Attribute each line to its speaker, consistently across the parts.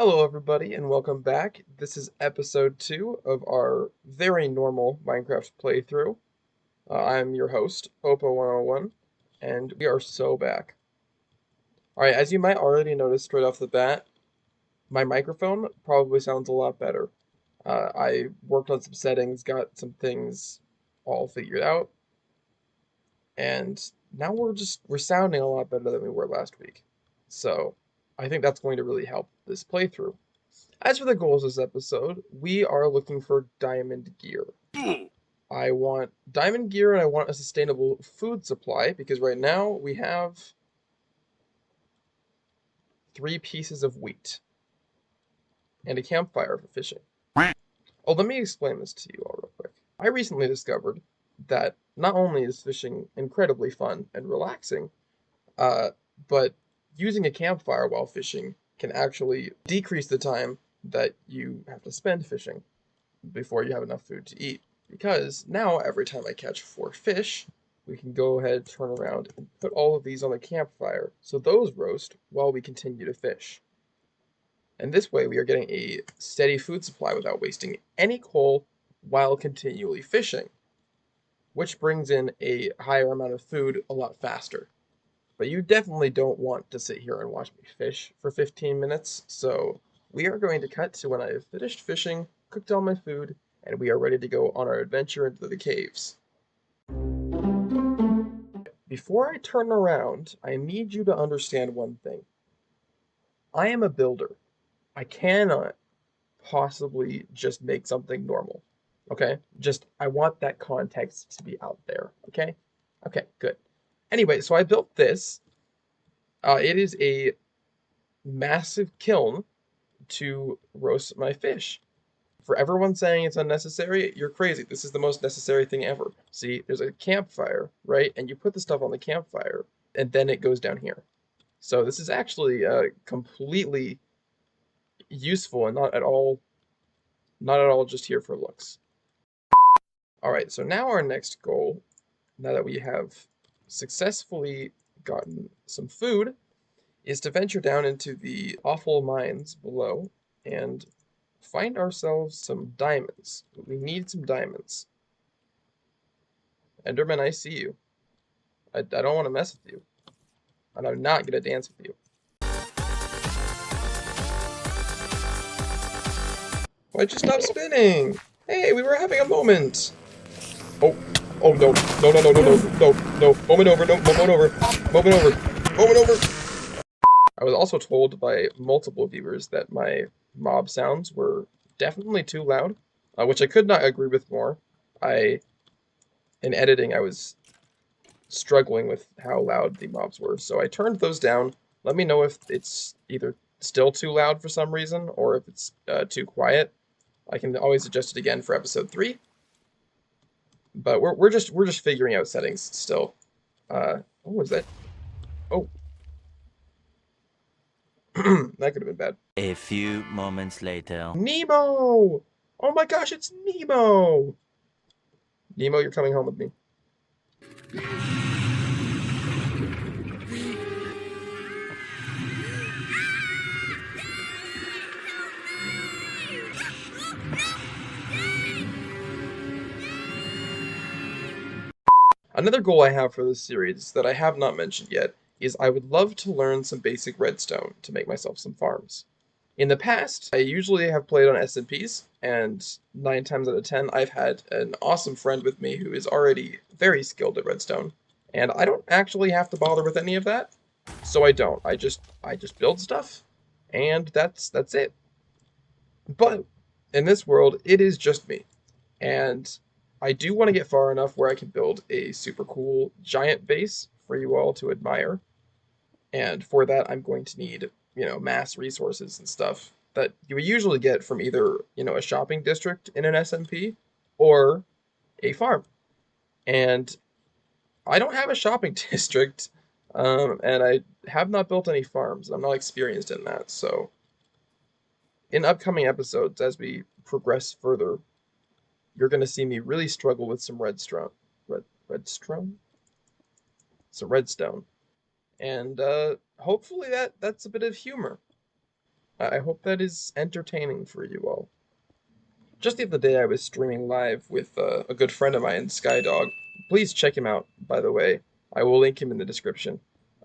Speaker 1: Hello, everybody, and welcome back. This is episode 2 of our very normal Minecraft playthrough. I'm your host, Oppo101, and we are so back. Alright, as you might already notice straight off the bat, my microphone probably sounds a lot better. I worked on some settings, got some things all figured out, and now we're sounding a lot better than we were last week. So, I think that's going to really help this playthrough. As for the goals this episode, we are looking for diamond gear. I want diamond gear and I want a sustainable food supply because right now we have 3 pieces of wheat and a campfire for fishing. Oh, let me explain this to you all real quick. I recently discovered that not only is fishing incredibly fun and relaxing, uh, but using a campfire while fishing can actually decrease the time that you have to spend fishing before you have enough food to eat. Because now, every time I catch 4 fish, we can go ahead, turn around, and put all of these on the campfire so those roast while we continue to fish. And this way, we are getting a steady food supply without wasting any coal while continually fishing, which brings in a higher amount of food a lot faster. But you definitely don't want to sit here and watch me fish for 15 minutes, so we are going to cut to when I have finished fishing, cooked all my food, and we are ready to go on our adventure into the caves. Before I turn around, I need you to understand one thing. I am a builder. I cannot possibly just make something normal, okay? I want that context to be out there, okay? Okay, good. Anyway, so I built this. It is a massive kiln to roast my fish. For everyone saying it's unnecessary, you're crazy. This is the most necessary thing ever. See, there's a campfire, right? And you put the stuff on the campfire, and then it goes down here. So this is actually completely useful and not at all just here for looks. All right, so now our next goal, now that we have successfully gotten some food, is to venture down into the awful mines below and find ourselves some diamonds. We need some diamonds. Enderman, I see you. I don't want to mess with you. And I'm not going to dance with you. Why'd you stop spinning? Hey, we were having a moment. Oh, oh no. No, no, no, no, no, no, no. Moment over, no, moment over. Moment over. Moment over. I was also told by multiple viewers that my mob sounds were definitely too loud, which I could not agree with more. In editing, I was struggling with how loud the mobs were, so I turned those down. Let me know if it's either still too loud for some reason, or if it's too quiet. I can always adjust it again for episode 3. But we're just figuring out settings still. What was that? Oh. That could have been bad.
Speaker 2: A few moments later.
Speaker 1: Nemo! Oh my gosh, it's Nemo! Nemo, you're coming home with me. Another goal I have for this series that I have not mentioned yet is I would love to learn some basic redstone to make myself some farms. In the past, I usually have played on SMPs, and 9 times out of 10, I've had an awesome friend with me who is already very skilled at redstone, and I don't actually have to bother with any of that, so I don't. I just build stuff, and that's it. But in this world, it is just me, and I do want to get far enough where I can build a super cool giant base for you all to admire. And for that, I'm going to need, mass resources and stuff that you would usually get from either, a shopping district in an SMP or a farm. And I don't have a shopping district, and I have not built any farms. I'm not experienced in that. So in upcoming episodes, as we progress further, you're going to see me really struggle with some redstone. Redstone? Some redstone. And hopefully that's a bit of humor. I hope that is entertaining for you all. Just the other day, I was streaming live with a good friend of mine, Skydog. Please check him out, by the way. I will link him in the description.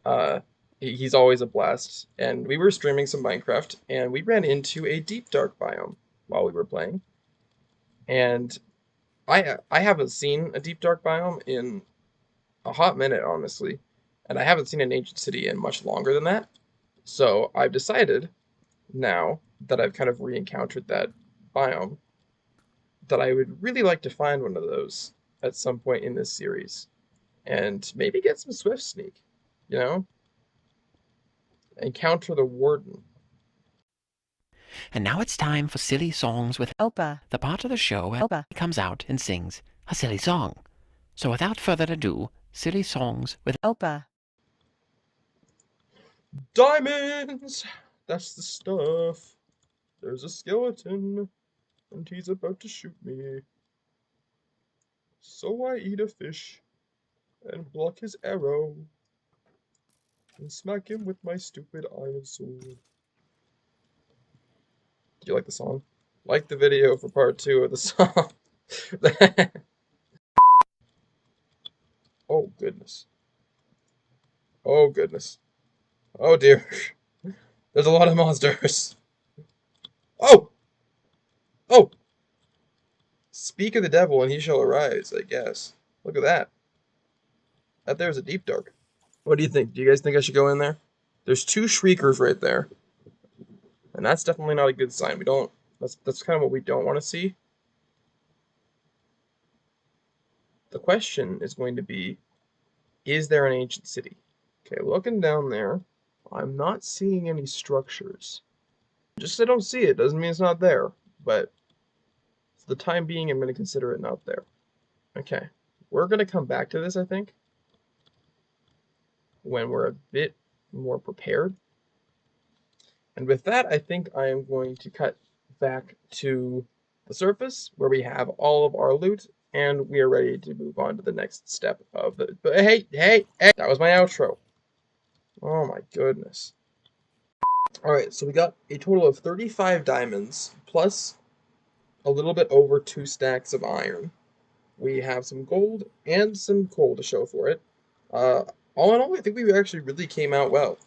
Speaker 1: Uh, he's always a blast. And we were streaming some Minecraft, and we ran into a deep dark biome while we were playing. And I haven't seen a deep dark biome in a hot minute, honestly. And I haven't seen an ancient city in much longer than that. So I've decided now that I've kind of re-encountered that biome that I would really like to find one of those at some point in this series and maybe get some Swift Sneak, you know? Encounter the Warden.
Speaker 3: And now it's time for Silly Songs with
Speaker 4: Opa.
Speaker 3: the part of the show where
Speaker 4: Opa.
Speaker 3: he comes out and sings a silly song. So without further ado, Silly Songs with
Speaker 4: Opa.
Speaker 1: Diamonds! That's the stuff. There's a skeleton, and he's about to shoot me. So I eat a fish, and block his arrow, and smack him with my stupid iron sword. Do you like the song? Like the video for part 2 of the song. Oh, goodness. Oh, goodness. Oh, dear. There's a lot of monsters. Oh! Oh! Speak of the devil and he shall arise, I guess. Look at that. That there's a deep dark. What do you think? Do you guys think I should go in there? There's 2 shriekers right there. And that's definitely not a good sign. We don't... That's kind of what we don't want to see. The question is going to be, is there an ancient city? Okay, looking down there, I'm not seeing any structures. Just I don't see it doesn't mean it's not there, but for the time being, I'm going to consider it not there. Okay, we're going to come back to this, I think, when we're a bit more prepared. And with that, I think I am going to cut back to the surface where we have all of our loot and we are ready to move on to the next step of the... But hey, that was my outro. Oh my goodness. Alright, so we got a total of 35 diamonds, plus a little bit over 2 stacks of iron. We have some gold and some coal to show for it. All in all, I think we actually really came out well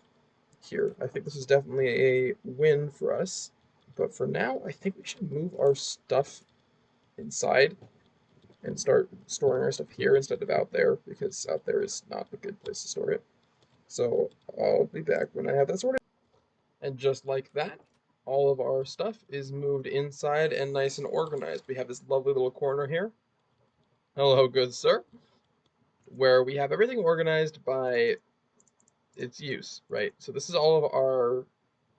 Speaker 1: here. I think this is definitely a win for us. But for now, I think we should move our stuff inside and start storing our stuff here instead of out there, because out there is not a good place to store it. So I'll be back when I have that sorted. And just like that, all of our stuff is moved inside and nice and organized. We have this lovely little corner here. Hello, good sir. Where we have everything organized by its use, right? So this is all of our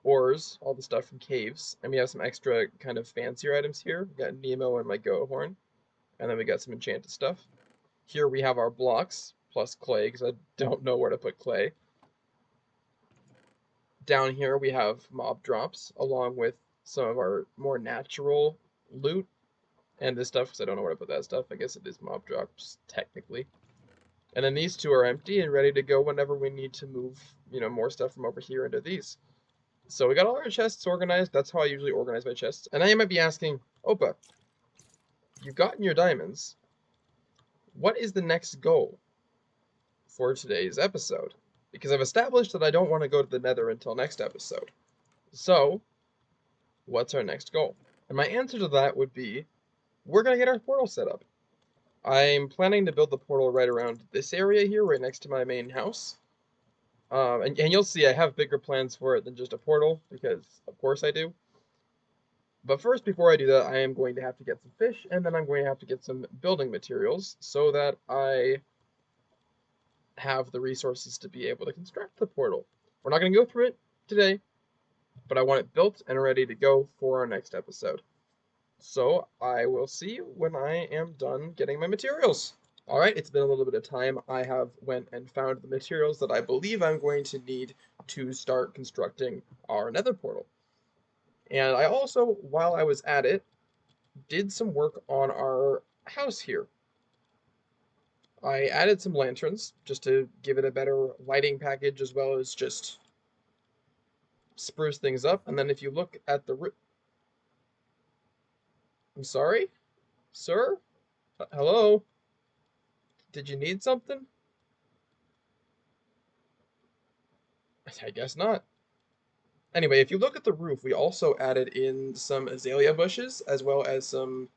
Speaker 1: ores, all the stuff from caves, and we have some extra kind of fancier items here. We got Nemo and my goat horn, and then we got some enchanted stuff. Here we have our blocks, plus clay, because I don't know where to put clay. Down here we have mob drops, along with some of our more natural loot, and this stuff, because I don't know where to put that stuff. I guess it is mob drops, technically. And then these 2 are empty and ready to go whenever we need to move, more stuff from over here into these. So we got all our chests organized. That's how I usually organize my chests. And now you might be asking, Opa, you've gotten your diamonds. What is the next goal for today's episode? Because I've established that I don't want to go to the Nether until next episode. So, what's our next goal? And my answer to that would be, we're going to get our portal set up. I'm planning to build the portal right around this area here, right next to my main house. And you'll see I have bigger plans for it than just a portal, because of course I do. But first, before I do that, I am going to have to get some fish, and then I'm going to have to get some building materials, so that I have the resources to be able to construct the portal. We're not going to go through it today, but I want it built and ready to go for our next episode. So I will see you when I am done getting my materials. Alright, it's been a little bit of time. I have went and found the materials that I believe I'm going to need to start constructing our nether portal. And I also, while I was at it, did some work on our house here. I added some lanterns just to give it a better lighting package, as well as just spruce things up. And then if you look at the I'm sorry, sir? Hello? Did you need something? I guess not. Anyway, if you look at the roof, we also added in some azalea bushes as well as some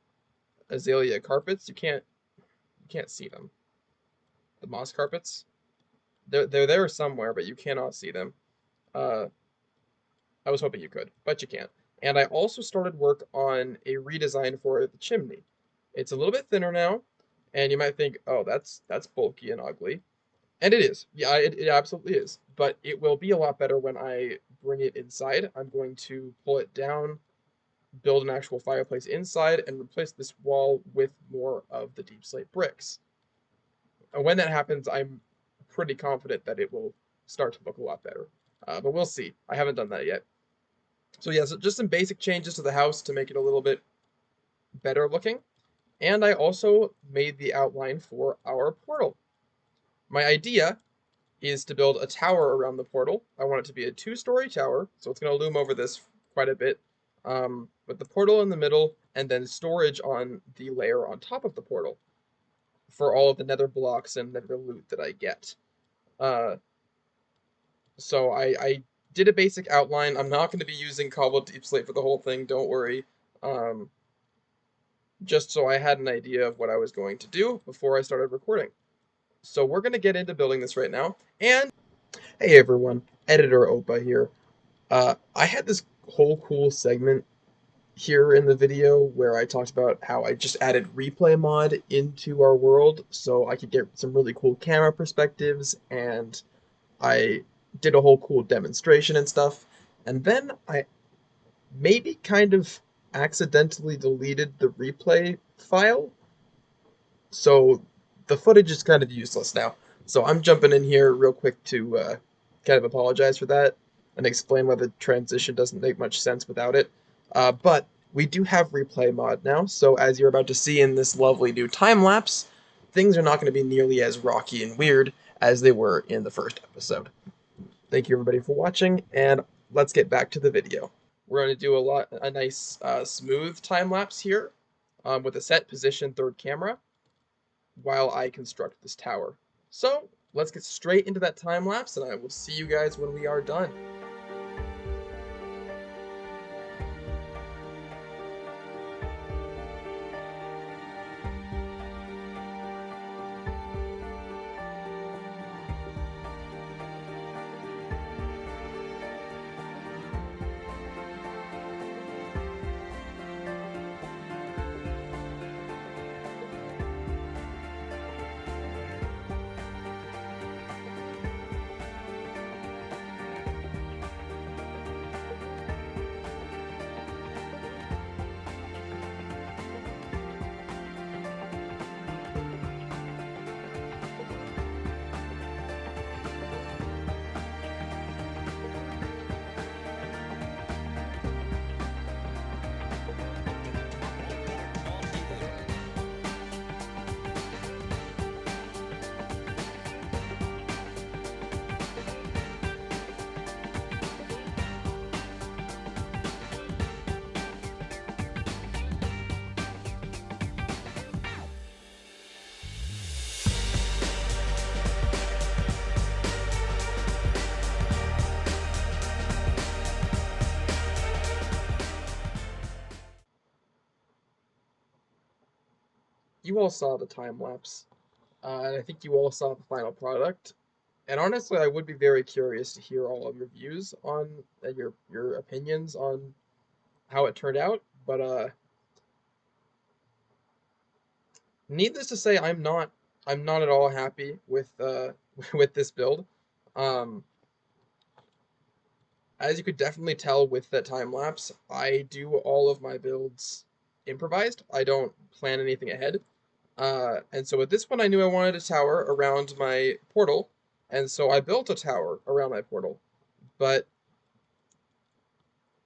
Speaker 1: azalea carpets. You can't see them. The moss carpets. They're there somewhere, but you cannot see them. Uh, I was hoping you could, but you can't. And I also started work on a redesign for the chimney. It's a little bit thinner now, and you might think, oh, that's bulky and ugly. And it is. Yeah, it absolutely is. But it will be a lot better when I bring it inside. I'm going to pull it down, build an actual fireplace inside, and replace this wall with more of the deep slate bricks. And when that happens, I'm pretty confident that it will start to look a lot better. But we'll see. I haven't done that yet. So yeah, so just some basic changes to the house to make it a little bit better looking. And I also made the outline for our portal. My idea is to build a tower around the portal. I want it to be a 2-story tower, so it's going to loom over this quite a bit, with the portal in the middle, and then storage on the layer on top of the portal for all of the nether blocks and nether loot that I get. Uh, so I did a basic outline. I'm not going to be using cobbled deep slate for the whole thing, don't worry. Um, just so I had an idea of what I was going to do before I started recording. So we're going to get into building this right now. And hey everyone, Editor Opa here. I had this whole cool segment here in the video where I talked about how I just added replay mod into our world so I could get some really cool camera perspectives, and I did a whole cool demonstration and stuff. And then I maybe kind of accidentally deleted the replay file, so the footage is kind of useless now. So I'm jumping in here real quick to kind of apologize for that and explain why the transition doesn't make much sense without it. But we do have replay mod now, so as you're about to see in this lovely new time lapse, things are not going to be nearly as rocky and weird as they were in the first episode. Thank you everybody for watching, and let's get back to the video. We're going to do a nice smooth time lapse here with a set position third camera while I construct this tower. So let's get straight into that time lapse, and I will see you guys when we are done. You all saw the time lapse, and I think you all saw the final product. And honestly, I would be very curious to hear all of your views on your opinions on how it turned out. But needless to say, I'm not at all happy with with this build. Um, as you could definitely tell with that time lapse, I do all of my builds improvised. I don't plan anything ahead. And so with this one, I knew I wanted a tower around my portal, and so I built a tower around my portal. But,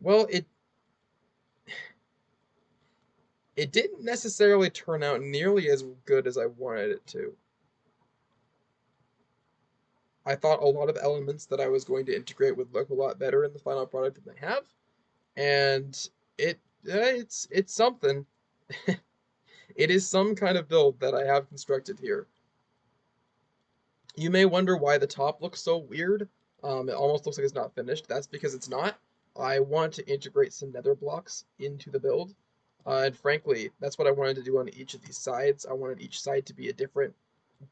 Speaker 1: well, it didn't necessarily turn out nearly as good as I wanted it to. I thought a lot of elements that I was going to integrate would look a lot better in the final product than they have, and it's something. It is some kind of build that I have constructed here. You may wonder why the top looks so weird. It almost looks like it's not finished. That's because it's not. I want to integrate some nether blocks into the build. And frankly, that's what I wanted to do on each of these sides. I wanted each side to be a different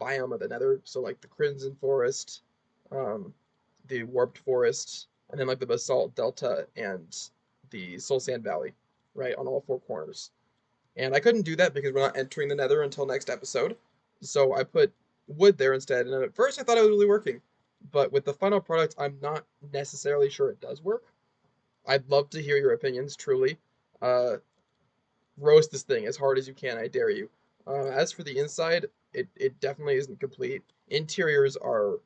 Speaker 1: biome of the nether. So like the Crimson Forest, um, the Warped Forest, and then like the Basalt Delta and the Soul Sand Valley, right, on all four corners. And I couldn't do that because we're not entering the nether until next episode. So I put wood there instead. And at first I thought it was really working. But with the final product, I'm not necessarily sure it does work. I'd love to hear your opinions, truly. Uh, Roast this thing as hard as you can, I dare you. As for the inside, it definitely isn't complete. Interiors are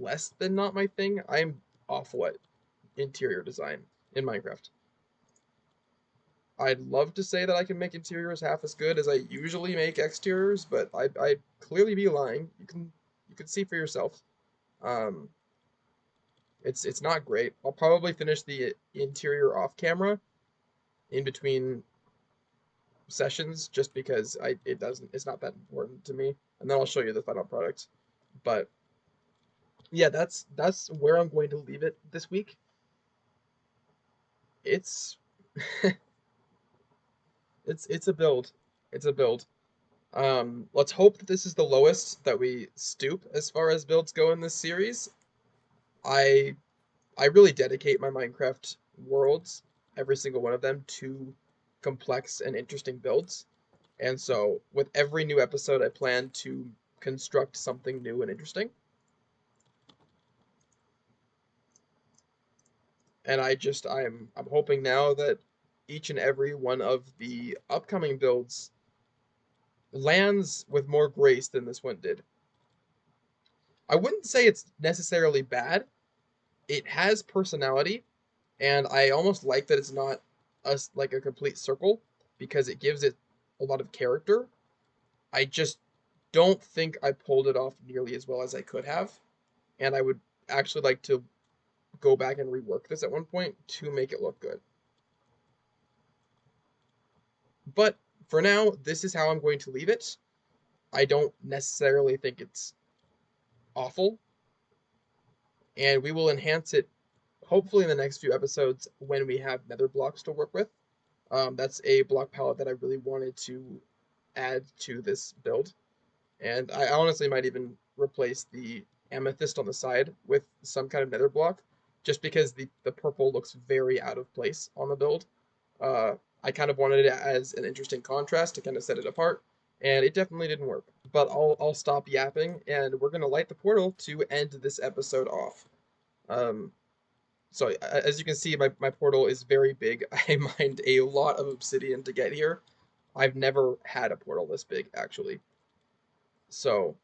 Speaker 1: less than not my thing. I'm awful at interior design in Minecraft. I'd love to say that I can make interiors half as good as I usually make exteriors, but I'd clearly be lying. You can see for yourself. Um, it's not great. I'll probably finish the interior off camera in between sessions just because it's not that important to me, and then I'll show you the final product. But yeah, that's where I'm going to leave it this week. It's it's a build. It's a build. Let's hope that this is the lowest that we stoop as far as builds go in this series. I I really dedicate my Minecraft worlds, every single one of them, to complex and interesting builds. And so with every new episode, I plan to construct something new and interesting. And I'm hoping now that each and every one of the upcoming builds lands with more grace than this one did. I wouldn't say it's necessarily bad. It has personality, and I almost like that it's not like a complete circle because it gives it a lot of character. I just don't think I pulled it off nearly as well as I could have, and I would actually like to go back and rework this at one point to make it look good. But for now, this is how I'm going to leave it. I don't necessarily think it's awful, and we will enhance it hopefully in the next few episodes when we have nether blocks to work with. That's a block palette that I really wanted to add to this build. And I honestly might even replace the amethyst on the side with some kind of nether block, just because the purple looks very out of place on the build. Uh, I kind of wanted it as an interesting contrast to kind of set it apart, and it definitely didn't work. But I'll stop yapping, and we're gonna light the portal to end this episode off. Um, so as you can see, my portal is very big. I mined a lot of obsidian to get here. I've never had a portal this big, actually. So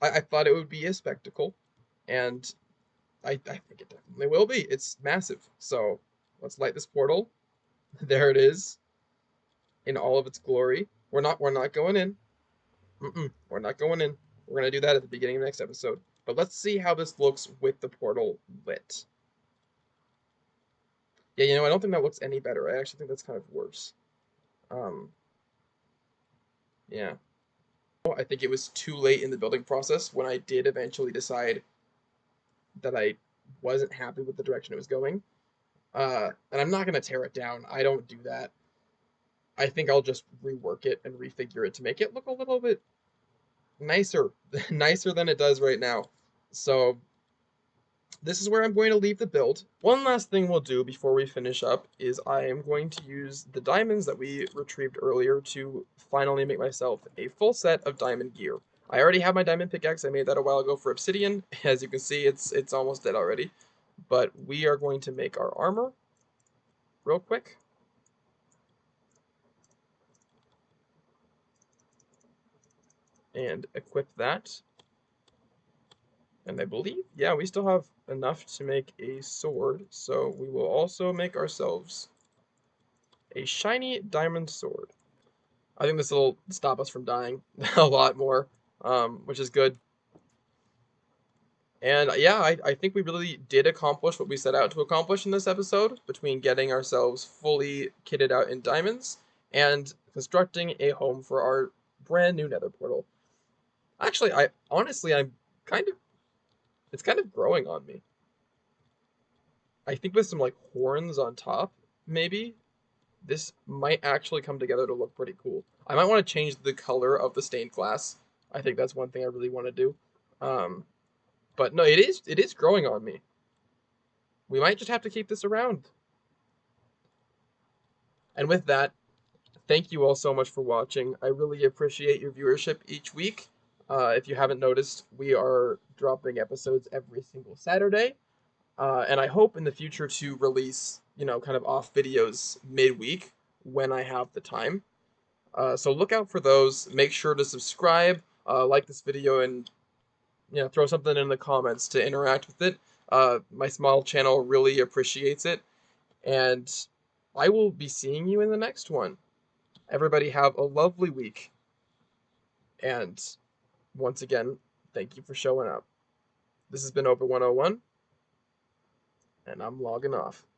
Speaker 1: I thought it would be a spectacle, and I think it definitely will be. It's massive. So let's light this portal. There it is in all of its glory. We're not going in. We're not going in. We're gonna do that at the beginning of the next episode. But let's see how this looks with the portal lit. Yeah, I don't think that looks any better. I actually think that's kind of worse. Um, yeah. I think it was too late in the building process when I did eventually decide that I wasn't happy with the direction it was going. And I'm not gonna tear it down. I don't do that. I think I'll just rework it and refigure it to make it look a little bit nicer, nicer than it does right now. So this is where I'm going to leave the build. One last thing we'll do before we finish up is I am going to use the diamonds that we retrieved earlier to finally make myself a full set of diamond gear. I already have my diamond pickaxe. I made that a while ago for obsidian. As you can see, it's almost dead already. But we are going to make our armor real quick. And equip that. And I believe, yeah, we still have enough to make a sword, so we will also make ourselves a shiny diamond sword. I think this will stop us from dying a lot more, which is good. And yeah, I think we really did accomplish what we set out to accomplish in this episode between getting ourselves fully kitted out in diamonds and constructing a home for our brand new nether portal. Actually, I honestly, I'm kind of, it's kind of growing on me. I think with some like horns on top, maybe, this might actually come together to look pretty cool. I might want to change the color of the stained glass. I think that's one thing I really want to do. Um, but no, it is growing on me. We might just have to keep this around. And with that, thank you all so much for watching. I really appreciate your viewership each week. If you haven't noticed, we are dropping episodes every single Saturday. And I hope in the future to release, kind of off videos midweek when I have the time. So look out for those. Make sure to subscribe, like this video, and throw something in the comments to interact with it. My small channel really appreciates it, and I will be seeing you in the next one. Everybody have a lovely week, and once again, thank you for showing up. This has been Open 101, and I'm logging off.